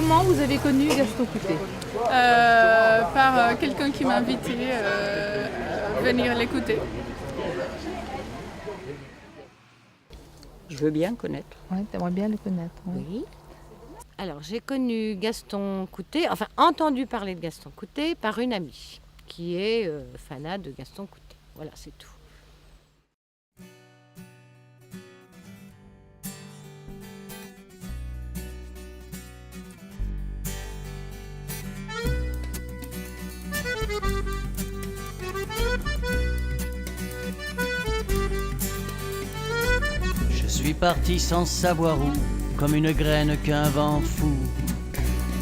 comment vous avez connu Gaston Coutet? Par quelqu'un qui m'a invité à venir l'écouter. Je veux bien connaître. Oui, tu aimerais bien le connaître. Oui. Oui. Alors, j'ai connu Gaston Coutet, enfin entendu parler de Gaston Coutet par une amie qui est fanat de Gaston Coutet. Voilà, c'est tout. Je suis parti sans savoir où, comme une graine qu'un vent fou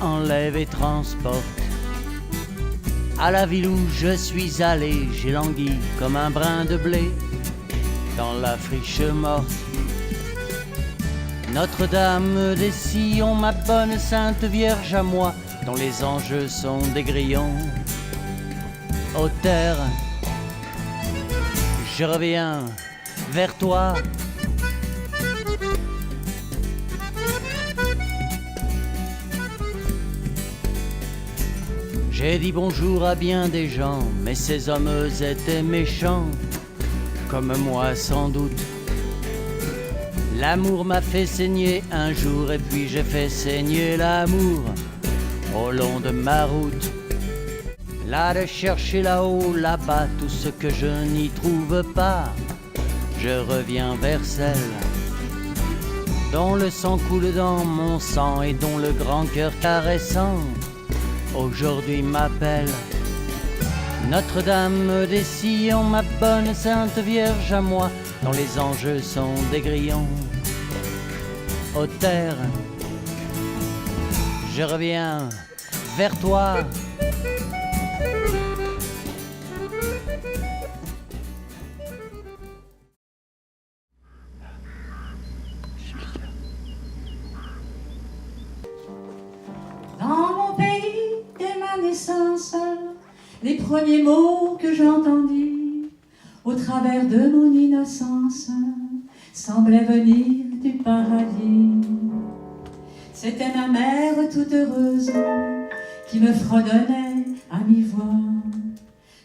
enlève et transporte. À la ville où je suis allé, j'ai langui comme un brin de blé dans la friche morte. Notre-Dame des Sillons, ma bonne Sainte Vierge à moi, dont les enjeux sont des grillons. Ô terre, je reviens vers toi. J'ai dit bonjour à bien des gens, mais ces hommes étaient méchants, comme moi sans doute. L'amour m'a fait saigner un jour, et puis j'ai fait saigner l'amour au long de ma route. Là de chercher là-haut, là-bas, tout ce que je n'y trouve pas, je reviens vers celle dont le sang coule dans mon sang et dont le grand cœur caressant aujourd'hui m'appelle. Notre-Dame des Sillons, ma bonne Sainte Vierge à moi, dont les enjeux sont des grillons. Ô terre, je reviens vers toi. Les premiers mots que j'entendis au travers de mon innocence semblaient venir du paradis. C'était ma mère toute heureuse qui me fredonnait à mi-voix,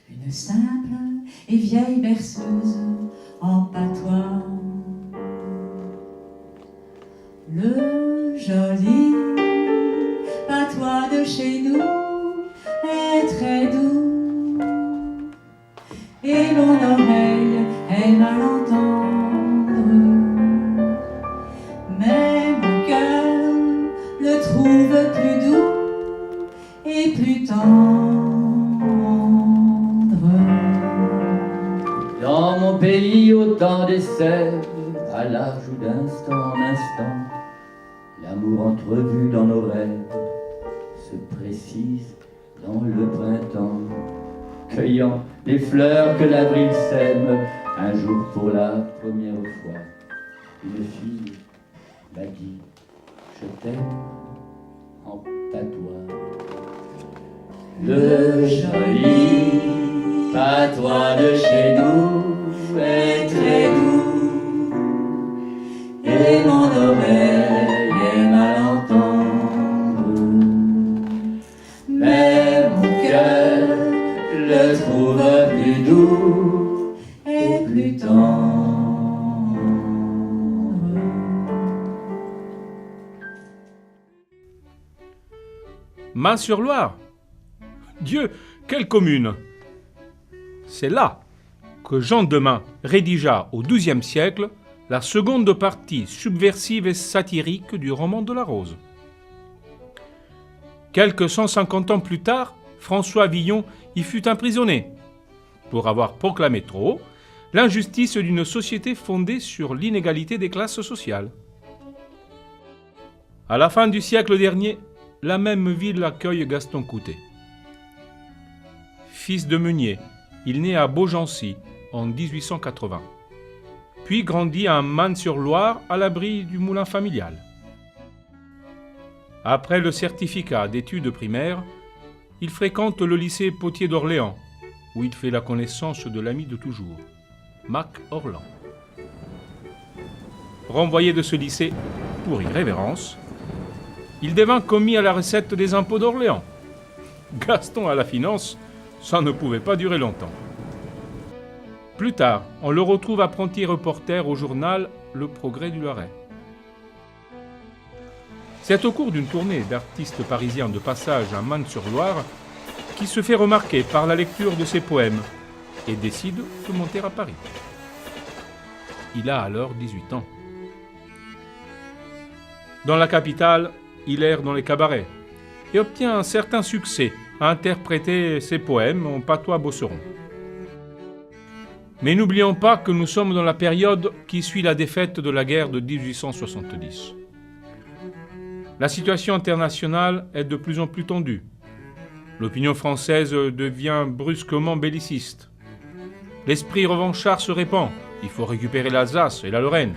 une simple et vieille berceuse en patois. Le joli patois de chez nous est très doux et mon oreille aime à l'entendre, mais mon cœur le trouve plus doux et plus tendre. Dans mon pays au temps des sèves, à l'âge ou d'instant en instant, l'amour entrevu dans nos rêves se précise dans le printemps, cueillant les fleurs que l'avril sème. Un jour pour la première fois, une fille m'a dit je t'aime en patois. Le joli patois de chez nous est très doux et mon oreille aime à l'entendre, mais mon cœur le trouve plus doux et plus tendre. Mans-sur-Loire. Dieu, quelle commune! C'est là que Jean Demain rédigea au XIIe siècle la seconde partie subversive et satirique du roman de la Rose. Quelques 150 ans plus tard, François Villon y fut emprisonné pour avoir proclamé trop haut l'injustice d'une société fondée sur l'inégalité des classes sociales. À la fin du siècle dernier, la même ville accueille Gaston Coutet. Fils de meunier, il naît à Beaugency en 1880, puis grandit à Mans-sur-Loire à l'abri du moulin familial. Après le certificat d'études primaires, il fréquente le lycée Potier d'Orléans, où il fait la connaissance de l'ami de toujours, Mac Orlan. Renvoyé de ce lycée pour irrévérence, il devint commis à la recette des impôts d'Orléans. Gaston à la finance, ça ne pouvait pas durer longtemps. Plus tard, on le retrouve apprenti reporter au journal Le Progrès du Loiret. C'est au cours d'une tournée d'artistes parisiens de passage à Mannes-sur-Loire qu'il se fait remarquer par la lecture de ses poèmes et décide de monter à Paris. Il a alors 18 ans. Dans la capitale, il erre dans les cabarets et obtient un certain succès à interpréter ses poèmes en patois beauceron. Mais n'oublions pas que nous sommes dans la période qui suit la défaite de la guerre de 1870. La situation internationale est de plus en plus tendue. L'opinion française devient brusquement belliciste. L'esprit revanchard se répand. Il faut récupérer l'Alsace et la Lorraine.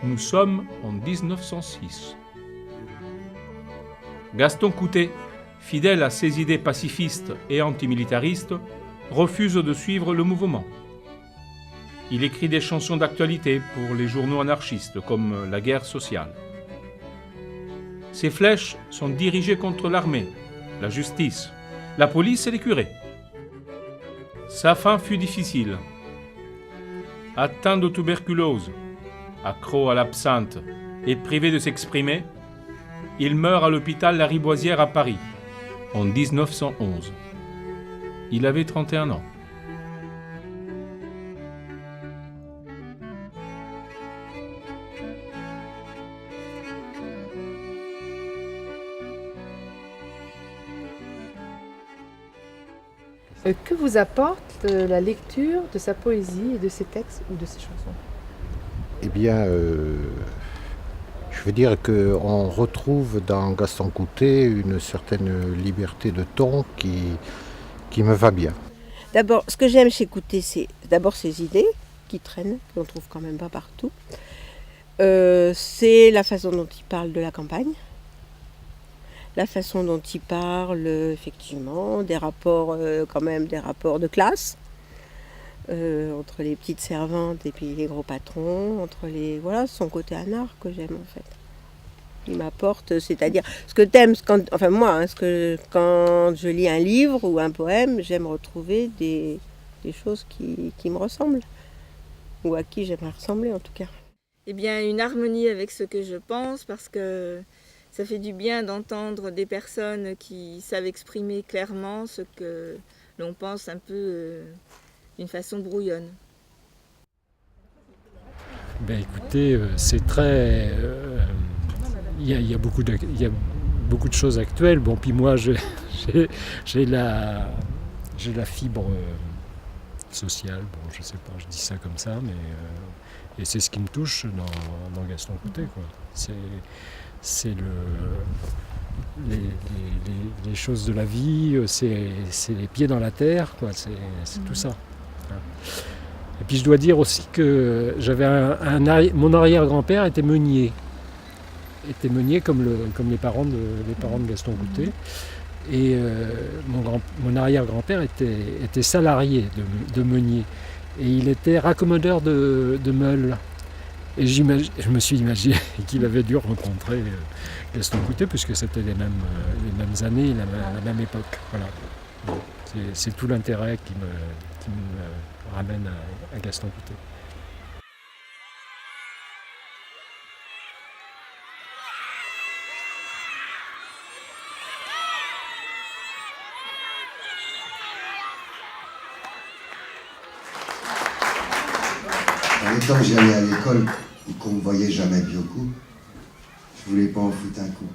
Nous sommes en 1906. Gaston Coutet, fidèle à ses idées pacifistes et antimilitaristes, refuse de suivre le mouvement. Il écrit des chansons d'actualité pour les journaux anarchistes comme La Guerre sociale. Ses flèches sont dirigées contre l'armée, la justice, la police et les curés. Sa fin fut difficile. Atteint de tuberculose, accro à l'absinthe et privé de s'exprimer, il meurt à l'hôpital Lariboisière à Paris en 1911. Il avait 31 ans. Que vous apporte la lecture de sa poésie et de ses textes ou de ses chansons? Eh bien, je veux dire qu'on retrouve dans Gaston Coutet une certaine liberté de ton qui me va bien. D'abord, ce que j'aime chez Coutet, c'est d'abord ses idées qui traînent, qu'on trouve quand même pas partout. C'est la façon dont il parle de la campagne. La façon dont il parle, effectivement, des rapports, quand même, des rapports de classe, entre les petites servantes et puis les gros patrons, entre les... Voilà, son côté anard que j'aime, en fait. Il m'apporte, c'est-à-dire, ce que t'aimes, enfin moi, hein, quand je lis un livre ou un poème, j'aime retrouver des choses qui me ressemblent, ou à qui j'aimerais ressembler, en tout cas. Eh bien, une harmonie avec ce que je pense, parce que ça fait du bien d'entendre des personnes qui savent exprimer clairement ce que l'on pense un peu d'une façon brouillonne. Ben écoutez, c'est très... Il y a beaucoup de choses actuelles. Bon, puis moi, j'ai la fibre sociale. Bon, je sais pas, je dis ça comme ça, mais... et c'est ce qui me touche dans Gaston Coutet, quoi. C'est les choses de la vie, c'est les pieds dans la terre, quoi. C'est tout ça. Et puis je dois dire aussi que j'avais mon arrière-grand-père était meunier comme les parents de Gaston Coutet. Et mon arrière-grand-père était salarié de meunier. Et il était raccommodeur de meules. Et je me suis imaginé qu'il avait dû rencontrer Gaston Coutet, puisque c'était les mêmes années, la même époque. Voilà. C'est tout l'intérêt qui me ramène à Gaston Coutet. Dans les temps que j'allais à l'école, et qu'on me voyait jamais beaucoup, je voulais pas en foutre un coup.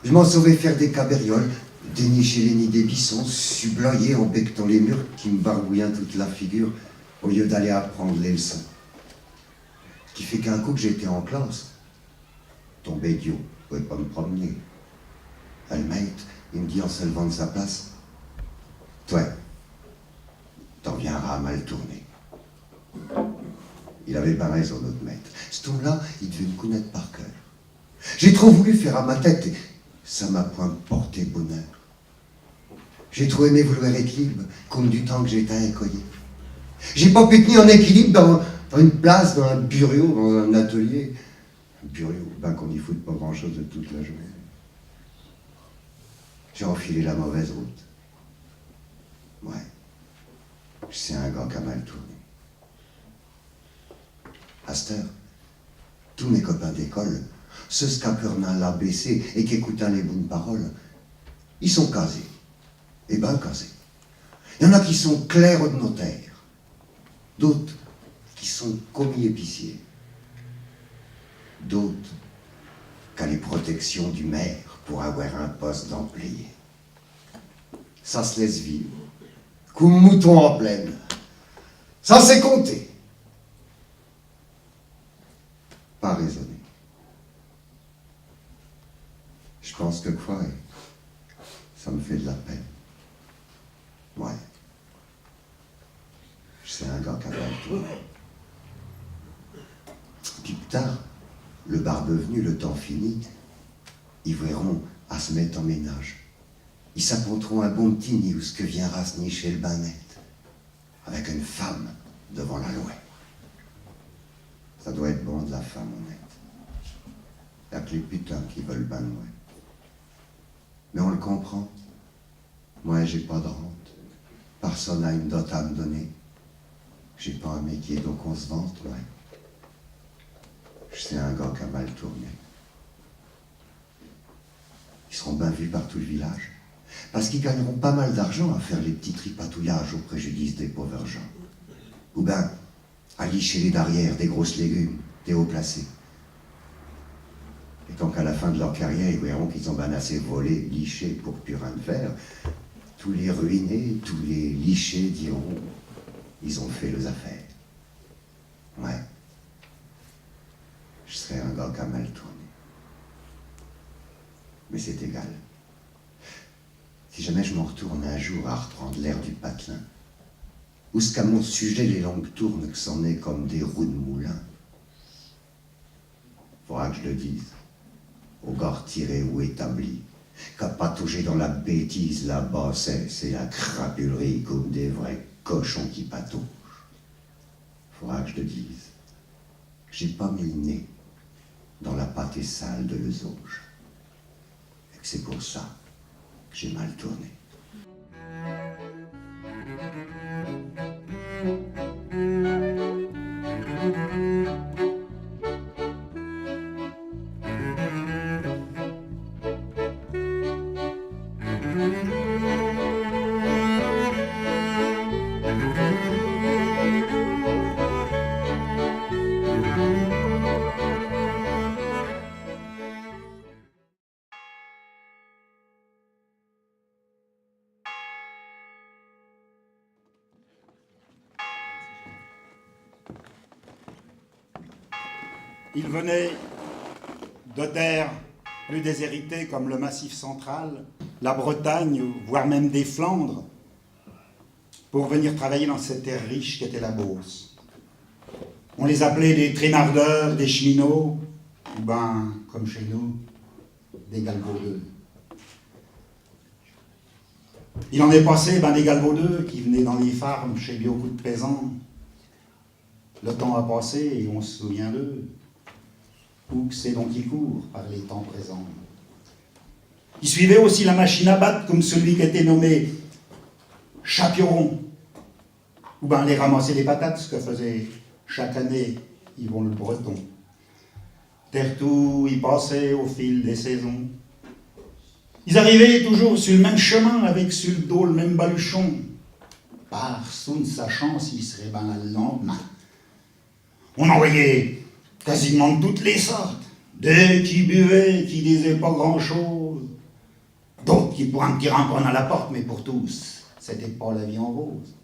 Je m'en sauvais faire des cabrioles, dénicher les nids des bissons, subloyer en bectant les murs qui me barbouillaient toute la figure, au lieu d'aller apprendre les leçons. Ce qui fait qu'un coup que j'étais en classe, tombé idiot, je pouvais pas me promener. Le maître, il me dit en se levant de sa place, toi, t'en viendras à mal tourner. Il avait pas raison, notre maître. Ce tour-là, il devait me connaître par cœur. J'ai trop voulu faire à ma tête et ça m'a point porté bonheur. J'ai trop aimé vouloir être libre, comme du temps que j'étais incoyé. J'ai pas pu tenir en équilibre dans une place, dans un bureau, dans un atelier. Purée, ben qu'on y foute pas grand-chose de toute la journée. J'ai enfilé la mauvaise route. Ouais. C'est un gars qui a mal tourné. À cette heure, tous mes copains d'école, ceux qui apurent l'ABC et qui écoutent les bonnes paroles, ils sont casés. Et ben casés. Il y en a qui sont clercs de notaire. D'autres qui sont commis épiciers. D'autres qui ont les protections du maire pour avoir un poste d'employé. Ça se laisse vivre, comme mouton en plaine. Ça c'est compté. Pas raisonné. Je pense que quoi, ça me fait de la peine. Ouais. C'est un gars qui a mal tourné. Puis plus tard, le barbe venu, le temps fini, ils verront à se mettre en ménage. Ils s'apporteront un bon petit nid où ce que viendra se nicher le bain net, avec une femme devant la loi. Ça doit être bon de la femme honnête. Il n'y a que les putains qui veulent le bain de ouais. Mais on le comprend. Moi, j'ai pas de rente. Personne n'a une dot à me donner. J'ai pas un métier, donc on se vante, ouais. Je sais un gars qui a mal tourné. Ils seront bien vus par tout le village. Parce qu'ils gagneront pas mal d'argent à faire les petits tripatouillages au préjudice des pauvres gens. Ou bien à licher les derrières des grosses légumes, des hauts placés. Et tant qu'à la fin de leur carrière, ils verront qu'ils ont bien assez volé, liché pour plus rien de faire, tous les ruinés, tous les lichés diront ils ont fait leurs affaires. Ouais. Je serais un gars qui a mal tourné. Mais c'est égal. Si jamais je m'en retourne un jour à reprendre l'air du patelin, où ce qu'à mon sujet les langues tournent, que c'en est comme des roues de moulin, faudra que je le dise, au gars retiré ou établi, qu'a pataugé dans la bêtise là-bas, c'est la crapulerie comme des vrais cochons qui pataugent. Faudra que je le dise, j'ai pas mis le nez dans la pâtée sale de l'Eusoge. Et que c'est pour ça que j'ai mal tourné. Il venait de terres plus déshéritées comme le Massif central, la Bretagne, voire même des Flandres, pour venir travailler dans cette terre riche qu'était la Beauce. On les appelait des traînardeurs, des cheminots, ou ben, comme chez nous, des galvaudeux. Il en est passé des galvaudeux qui venaient dans les farms chez beaucoup de paysans. Le temps a passé et on se souvient d'eux. Ou que c'est donc qui court par les temps présents. Il suivait aussi la machine à battre comme celui qui était nommé Chapiron, ou bien les ramasser les patates, ce que faisait chaque année Yvon le Breton. Terre-tout, ils passaient au fil des saisons. Ils arrivaient toujours sur le même chemin, avec sur le dos le même baluchon. Par son sa chance, il serait ben là le lendemain. On envoyait quasiment de toutes les sortes. Des qui buvaient, qui disaient pas grand-chose. D'autres qui pour un petit rein prenaient à la porte, mais pour tous, c'était pas la vie en rose.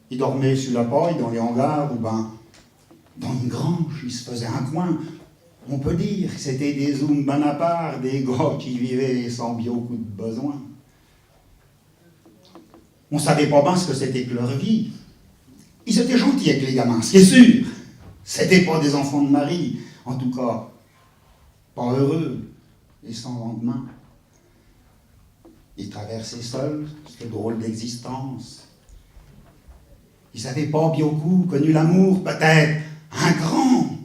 Ils dormaient sur la paille, dans les hangars, ou ben dans une grange, ils se faisaient un coin. On peut dire que c'était des zooms ben à part, des gars qui vivaient sans beaucoup de besoin. On savait pas bien ce que c'était que leur vie. Ils étaient gentils avec les gamins, c'est sûr. C'était pas des enfants de Marie, en tout cas, pas heureux et sans lendemain. Ils traversaient seuls cette drôle d'existence. Ils n'avaient pas beaucoup connu l'amour, peut-être un grand.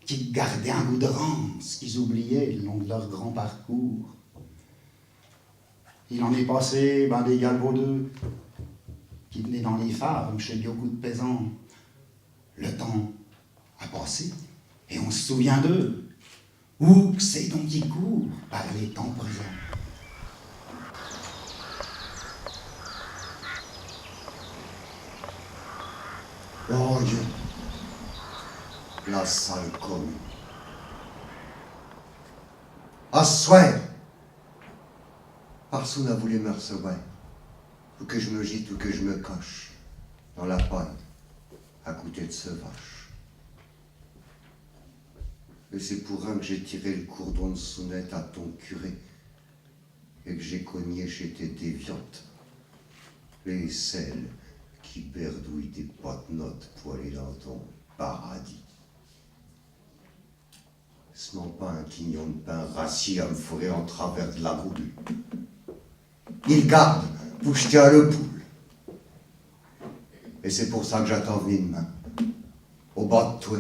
qui gardaient un goût de rance, qu'ils oubliaient le long de leur grand parcours. Il en est passé des galvaudeux qui venaient dans les farms chez beaucoup de paysans. Le temps a passé et on se souvient d'eux. Où que c'est donc qui court par les temps présents? Oh Dieu, la salle commune. À soir, personne n'a voulu me recevoir. Ou que je me gîte ou que je me cache dans la paille, à côté de ce vache. Et c'est pour un que j'ai tiré le cordon de sonnette à ton curé et que j'ai cogné chez tes déviantes. Les celles qui berdouillent des pattes notes poilées dans ton paradis. Ce n'est pas un quignon de pain rassis à me fourrer en travers de la boule. Il garde pour jeter à le poule. Et c'est pour ça que j'attends venir demain, au bas de toi,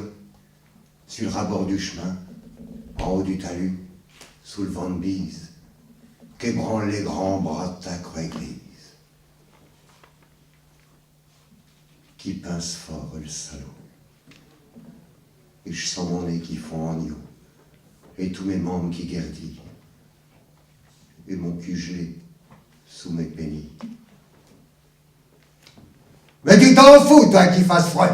sur le rabord du chemin, en haut du talus, sous le vent de bise, qu'ébranlent les grands bras de ta croix église. Qui pince fort le salaud. Et je sens mon nez qui fond en eau, et tous mes membres qui guerdillent, et mon cul gelé sous mes pénis. Mais tu t'en fous, toi, qu'il fasse froid.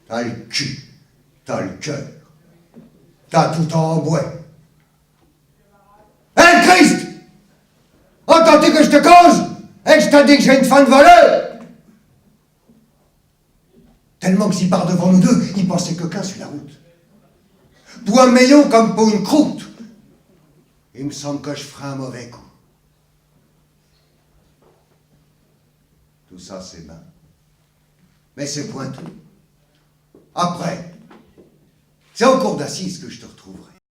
T'as le cul, t'as le cœur, t'as tout en bois. Hein, Christ! Entends-tu que je te cause? Et que je te dis que j'ai une fin de voleur? Tellement que s'il part devant nous deux, il pensait qu'aucun sur la route. Pour un meillon comme pour une croûte. Il me semble que je ferai un mauvais coup. Tout ça, c'est bien. Mais c'est point tout. Après, c'est en cour d'assises que je te retrouverai.